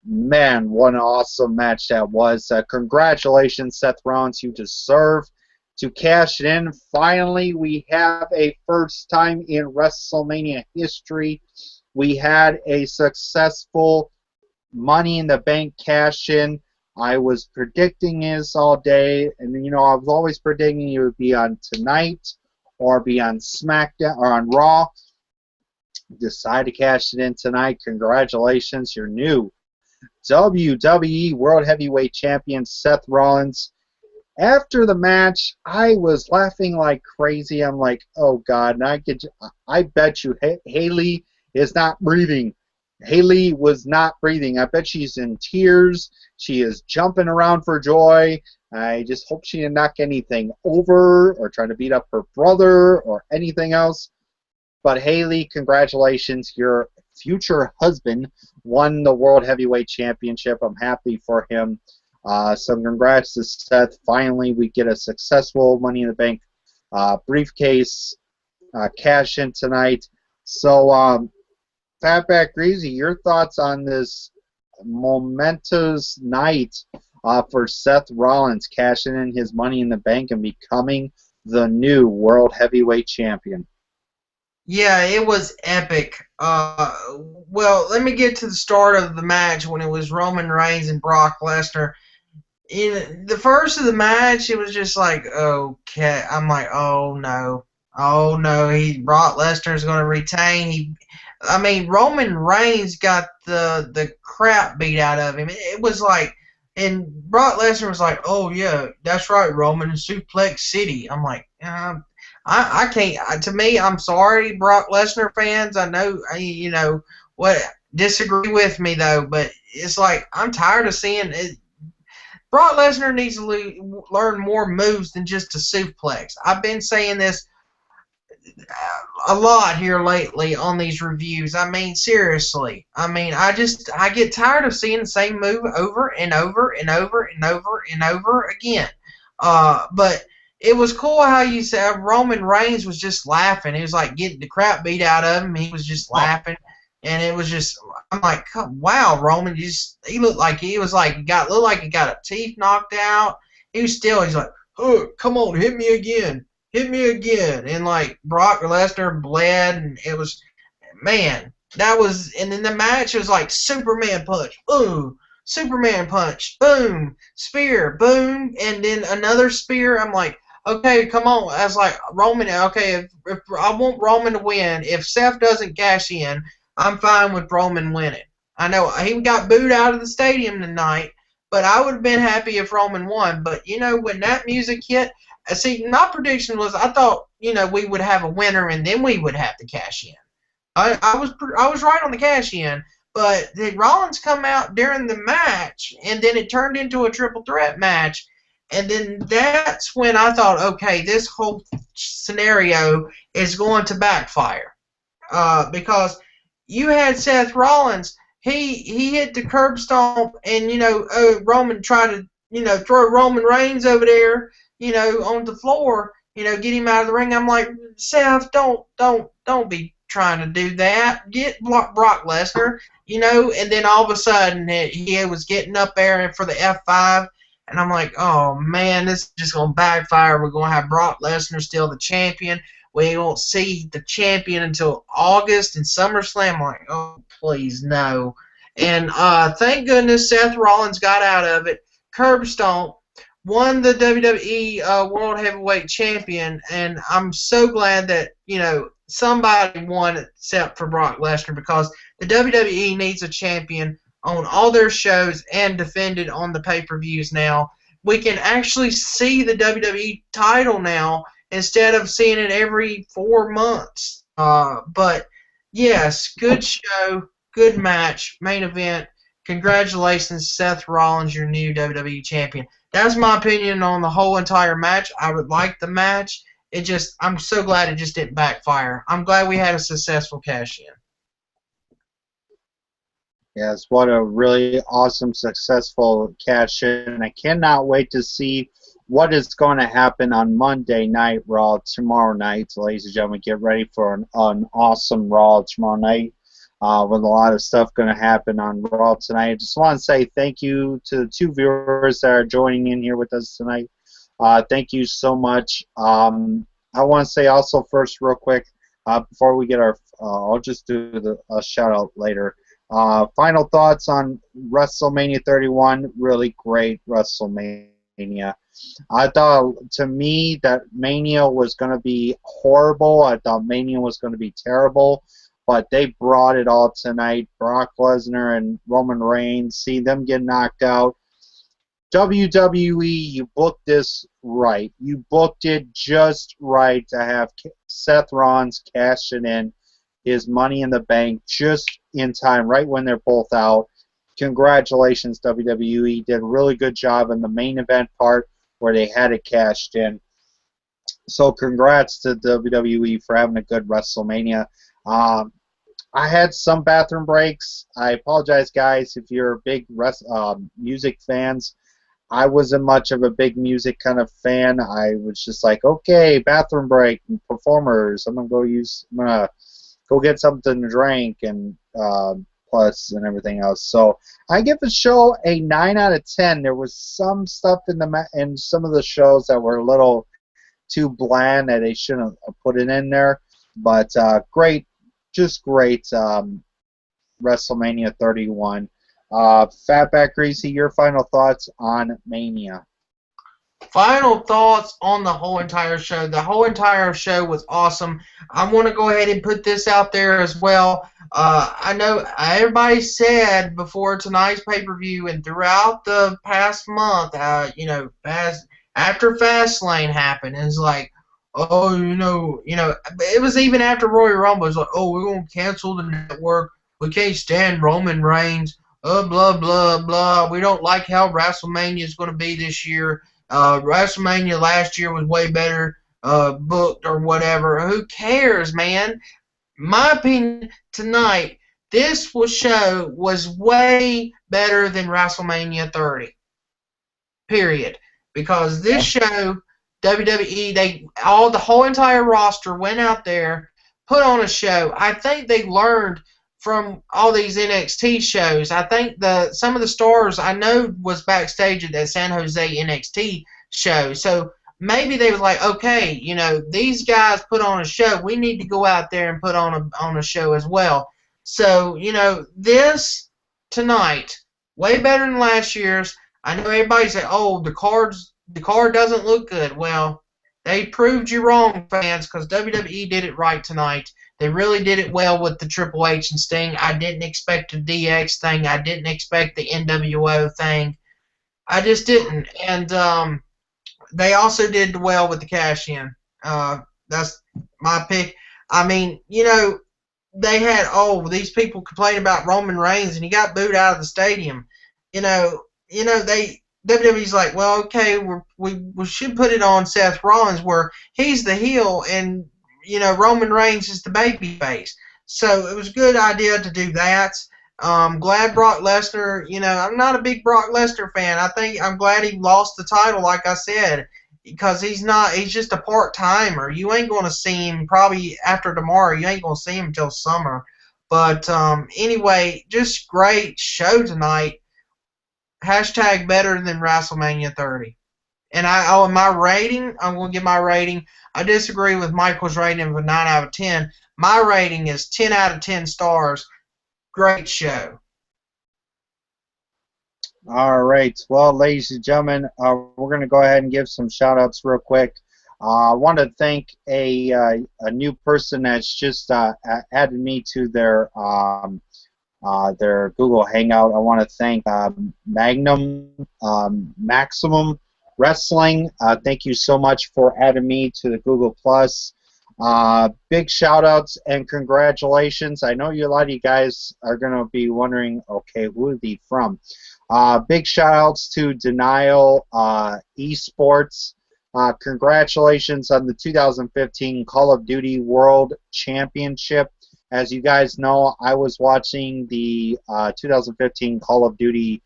Man, what an awesome match that was. Congratulations, Seth Rollins. You deserve to cash it in. Finally, we have a first time in WrestleMania history. We had a successful Money in the Bank cash-in. I was predicting this all day, and I was always predicting it would be on tonight or be on SmackDown or on Raw. Decided to cash it in tonight. Congratulations, your new WWE World Heavyweight Champion, Seth Rollins. After the match, I was laughing like crazy. I'm like, oh God, and I bet you Haley is not breathing. Haley was not breathing. I bet she's in tears. She is jumping around for joy. I just hope she didn't knock anything over or try to beat up her brother or anything else. But Haley, congratulations. Your future husband won the World Heavyweight Championship. I'm happy for him. So congrats to Seth. Finally, we get a successful Money in the Bank briefcase cash in tonight. So, Fatback Greasy, your thoughts on this momentous night for Seth Rollins cashing in his Money in the Bank and becoming the new World Heavyweight Champion? Yeah, it was epic. Well, let me get to the start of the match when it was Roman Reigns and Brock Lesnar. In the first of the match, it was just like, okay. I'm like, oh no, Brock Lesnar's going to retain. I mean, Roman Reigns got the crap beat out of him. It was like, and Brock Lesnar was like, oh yeah, that's right, Roman, Suplex City. I'm like, I can't. To me, I'm sorry, Brock Lesnar fans. I know, you know what. Disagree with me though, but it's like I'm tired of seeing it. Brock Lesnar needs to learn more moves than just a suplex. I've been saying this a lot here lately on these reviews. I mean, seriously. I mean, I get tired of seeing the same move over and over and over and over and over again. But it was cool how you said Roman Reigns was just laughing. He was like getting the crap beat out of him. He was just laughing, and it was just I'm like, wow, Roman. He looked like he was like looked like he got a teeth knocked out. He's like, oh, come on, hit me again. And like Brock Lesnar bled, and it was, man, that was, and then the match was like Superman punch, ooh, Superman punch, boom, spear, boom, and then another spear. I'm like, okay, come on. I was like, Roman, okay, if I want Roman to win, if Seth doesn't cash in, I'm fine with Roman winning. I know he got booed out of the stadium tonight, but I would have been happy if Roman won. But you know, when that music hit, see, my prediction was I thought we would have a winner and then we would have to cash in. I was right on the cash in, but the Rollins come out during the match and then it turned into a triple threat match, and then that's when I thought, okay, this whole scenario is going to backfire, because you had Seth Rollins. He hit the curb stomp, and Roman tried to throw Roman Reigns over there, on the floor, get him out of the ring. I'm like, Seth, don't be trying to do that. Get Brock Lesnar, and then all of a sudden he was getting up there for the F5, and I'm like, oh man, this is just gonna backfire. We're gonna have Brock Lesnar still the champion. We won't see the champion until August in SummerSlam. I'm like, oh please no. And thank goodness Seth Rollins got out of it. Curb stomp, won the WWE World Heavyweight Champion, and I'm so glad that somebody won except for Brock Lesnar, because the WWE needs a champion on all their shows and defended on the pay-per-views now. We can actually see the WWE title now instead of seeing it every 4 months. But yes, good show, good match, main event. Congratulations, Seth Rollins, your new WWE champion. That's my opinion on the whole entire match. I would like the match. I'm so glad it just didn't backfire. I'm glad we had a successful cash in. Yes, what a really awesome, successful cash in. I cannot wait to see what is going to happen on Monday Night Raw tomorrow night. So, ladies and gentlemen, get ready for an awesome Raw tomorrow night, with a lot of stuff going to happen on Raw tonight. I just want to say thank you to the 2 viewers that are joining in here with us tonight. Thank you so much. I want to say also first, real quick, before we get I'll just do a shout out later. Final thoughts on WrestleMania 31. Really great WrestleMania. I thought, to me, that Mania was going to be horrible. I thought Mania was going to be terrible, but they brought it all tonight. Brock Lesnar and Roman Reigns, see them get knocked out. WWE, you booked this right. You booked it just right to have Seth Rollins cashing in his Money in the Bank just in time, right when they're both out. Congratulations, WWE. Did a really good job in the main event part where they had it cashed in. So congrats to WWE for having a good WrestleMania. I had some bathroom breaks. I apologize, guys, if you're big music fans. I wasn't much of a big music kind of fan. I was just like, okay, bathroom break, performers. I'm gonna go get something to drink and plus and everything else. So I give the show a 9 out of 10. There was some stuff in some of the shows that were a little too bland that they shouldn't have put it in there. But great, just great WrestleMania 31. Fatback Greasy, your final thoughts on Mania? Final thoughts on the whole entire show. The whole entire show was awesome. I want to go ahead and put this out there as well. I know everybody said before tonight's pay-per-view and throughout the past month, after Fastlane happened, it's like, oh, it was even after Royal Rumble. It's like, oh, we're gonna cancel the network. We can't stand Roman Reigns. Blah blah blah. We don't like how WrestleMania is going to be this year. WrestleMania last year was way better booked or whatever. Who cares, man? My opinion tonight, this show was way better than WrestleMania 30. Period. Because this show, WWE, the whole entire roster went out there, put on a show. I think they learned from all these NXT shows. I think some of the stars I know was backstage at that San Jose NXT show. So maybe they was like, okay, these guys put on a show. We need to go out there and put on a show as well. So, this tonight, way better than last year's. I know everybody say, oh, the card doesn't look good. Well, they proved you wrong, fans, because WWE did it right tonight. They really did it well with the Triple H and Sting. I didn't expect the DX thing. I didn't expect the NWO thing. I just didn't. And they also did well with the cash-in. That's my pick. I mean, they had, these people complaining about Roman Reigns, and he got booed out of the stadium. WWE's like, well, okay, we should put it on Seth Rollins where he's the heel and Roman Reigns is the baby face. So it was a good idea to do that. Glad Brock Lesnar, I'm not a big Brock Lesnar fan. I'm glad he lost the title, like I said, because he's just a part-timer. You ain't going to see him probably after tomorrow. You ain't going to see him until summer. But anyway, just great show tonight. Hashtag better than WrestleMania 30. And my rating, I'm going to give my rating. I disagree with Michael's rating of a 9 out of 10. My rating is 10 out of 10 stars. Great show. All right. Well, ladies and gentlemen, we're going to go ahead and give some shout-outs real quick. I want to thank a new person that's just added me to their Google Hangout. I want to thank Maximum Wrestling. Thank you so much for adding me to the Google Plus. Big shout outs and congratulations. I know a lot of you guys are going to be wondering, okay, who are they from? Big shout outs to Denial Esports. Congratulations on the 2015 Call of Duty World Championship. As you guys know, I was watching the 2015 Call of Duty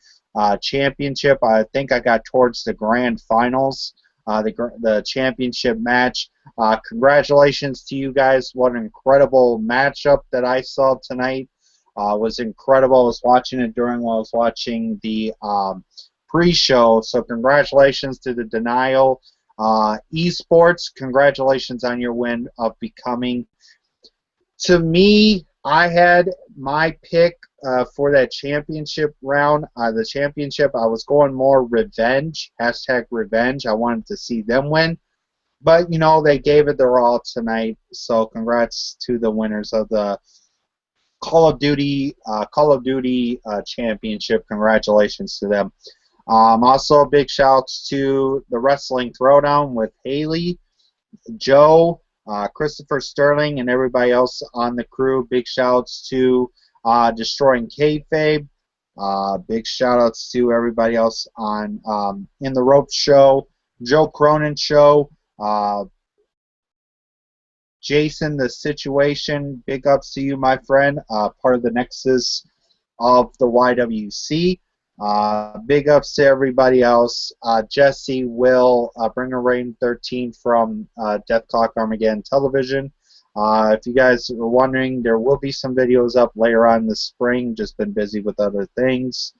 Championship. I think I got towards the grand finals, the championship match. Congratulations to you guys. What an incredible matchup that I saw tonight. Was incredible. I was watching it while I was watching the pre-show. So congratulations to the Denial Esports. Congratulations on your win of becoming. To me, I had my pick for that championship round. The championship, I was going more revenge, hashtag revenge. I wanted to see them win. But, they gave it their all tonight. So congrats to the winners of the Call of Duty Championship. Congratulations to them. Also, big shouts to the Wrestling Throwdown with Haley, Joe, Christopher Sterling, and everybody else on the crew. Big shouts to Destroying Kayfabe. Big shout outs to everybody else on In the Ropes Show, Joe Cronin Show, Jason The Situation. Big ups to you, my friend, part of the Nexus of the YWC. Big ups to everybody else. Jesse, Will, Bringer Rain 13 from Death Clock Armageddon Television. If you guys were wondering, there will be some videos up later on this spring. Just been busy with other things.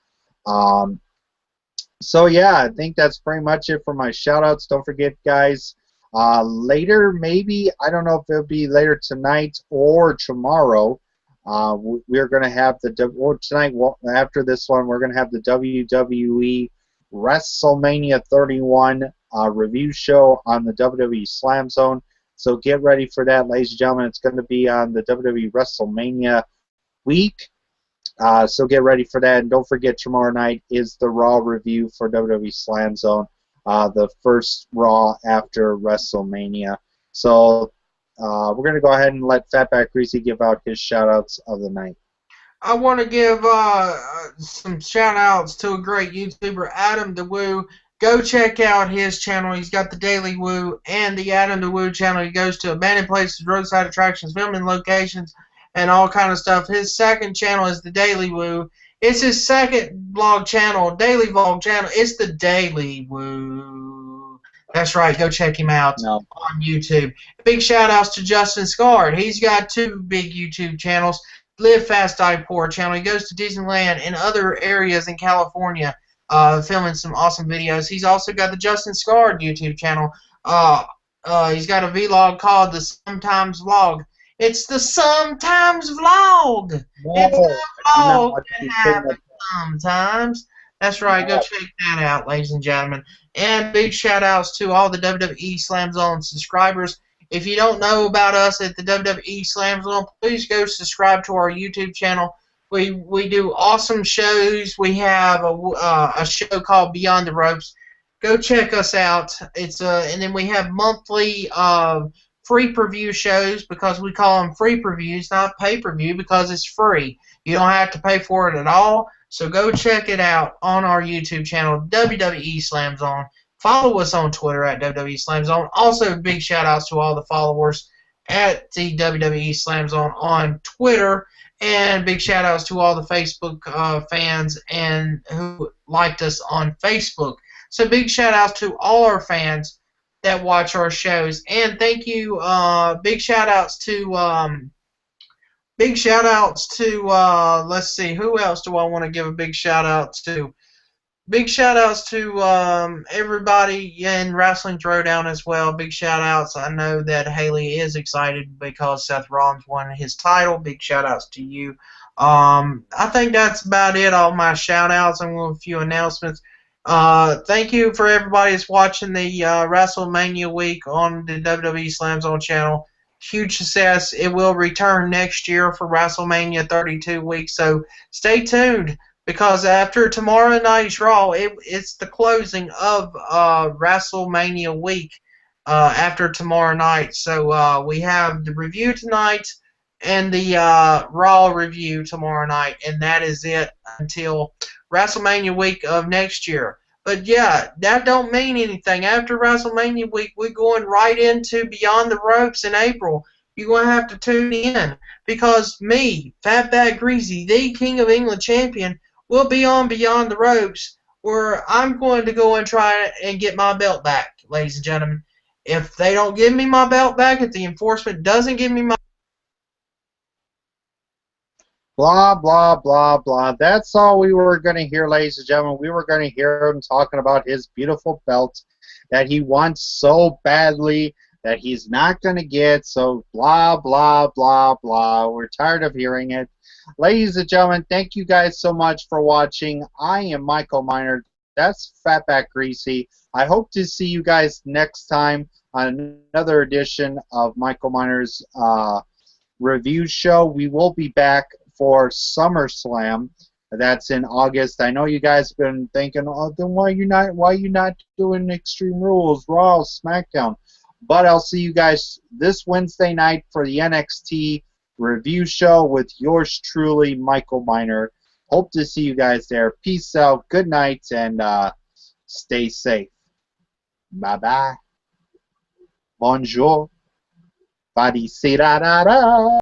So yeah, I think that's pretty much it for my shout outs. Don't forget, guys, Later, maybe, I don't know if it'll be later tonight or tomorrow. We're going to have or tonight, after this one, we're going to have the WWE WrestleMania 31 review show on the WWE Slam Zone. So get ready for that, ladies and gentlemen. It's going to be on the WWE WrestleMania week. So get ready for that. And don't forget, tomorrow night is the Raw review for WWE Slam Zone, the first Raw after WrestleMania. So we're going to go ahead and let Fatback Greasy give out his shout-outs of the night. I want to give some shout-outs to a great YouTuber, Adam the Woo. Go check out his channel. He's got the Daily Woo and the Adam the Woo channel. He goes to abandoned places, roadside attractions, filming locations, and all kind of stuff. His second channel is the Daily Woo. It's his second vlog channel, daily vlog channel. It's the Daily Woo. That's right. Go check him out on YouTube. Big shout-outs to Justin Scard. He's got 2 big YouTube channels. Live Fast Die Poor channel. He goes to Disneyland and other areas in California, filming some awesome videos. He's also got the Justin Scard YouTube channel. He's got a vlog called the Sometimes Vlog. It's the Sometimes Vlog. It's the vlog that happens sometimes. That's right. Go check that out, ladies and gentlemen. And big shout-outs to all the WWE Slam Zone subscribers. If you don't know about us at the WWE Slam Zone, please go subscribe to our YouTube channel. We do awesome shows. We have a show called Beyond the Ropes. Go check us out. It's and then we have monthly free preview shows, because we call them free previews, not pay-per-view, because it's free. You don't have to pay for it at all. So go check it out on our YouTube channel, WWE Slam Zone. Follow us on Twitter at WWE Slam Zone. Also, big shout-outs to all the followers at the WWE Slam Zone on Twitter. And big shout-outs to all the Facebook fans and who liked us on Facebook. So big shout-outs to all our fans that watch our shows. And thank you, big shout-outs to, let's see, who else do I want to give a big shout-out to? Big shout-outs to everybody in Wrestling Throwdown as well. Big shout-outs. I know that Haley is excited because Seth Rollins won his title. Big shout-outs to you. I think that's about it, all my shout-outs and a few announcements. Thank you for everybody that's watching the WrestleMania week on the WWE Slam Zone channel. Huge success. It will return next year for WrestleMania 32 weeks, so stay tuned. Because after tomorrow night's Raw, it's the closing of WrestleMania week after tomorrow night. So we have the review tonight and the Raw review tomorrow night, and that is it until WrestleMania week of next year. But yeah, that don't mean anything. After WrestleMania week, we're going right into Beyond the Ropes in April. You're going to have to tune in, because me, Fatback Greasy, the King of England champion, will be on Beyond the Ropes, where I'm going to go and try and get my belt back, ladies and gentlemen. If they don't give me my belt back, if the enforcement doesn't give me my... Blah, blah, blah, blah. That's all we were going to hear, ladies and gentlemen. We were going to hear him talking about his beautiful belt that he wants so badly that he's not going to get. So blah, blah, blah, blah. We're tired of hearing it. Ladies and gentlemen, thank you guys so much for watching. I am Michael Miner. That's Fatback Greasy. I hope to see you guys next time on another edition of Michael Miner's review show. We will be back for SummerSlam. That's in August. I know you guys have been thinking, oh, then why you not doing Extreme Rules, Raw, SmackDown? But I'll see you guys this Wednesday night for the NXT review show with yours truly, Michael Miner. Hope to see you guys there. Peace out. Good night, and stay safe. Bye-bye. Bonjour. Badi-si-da-da-da.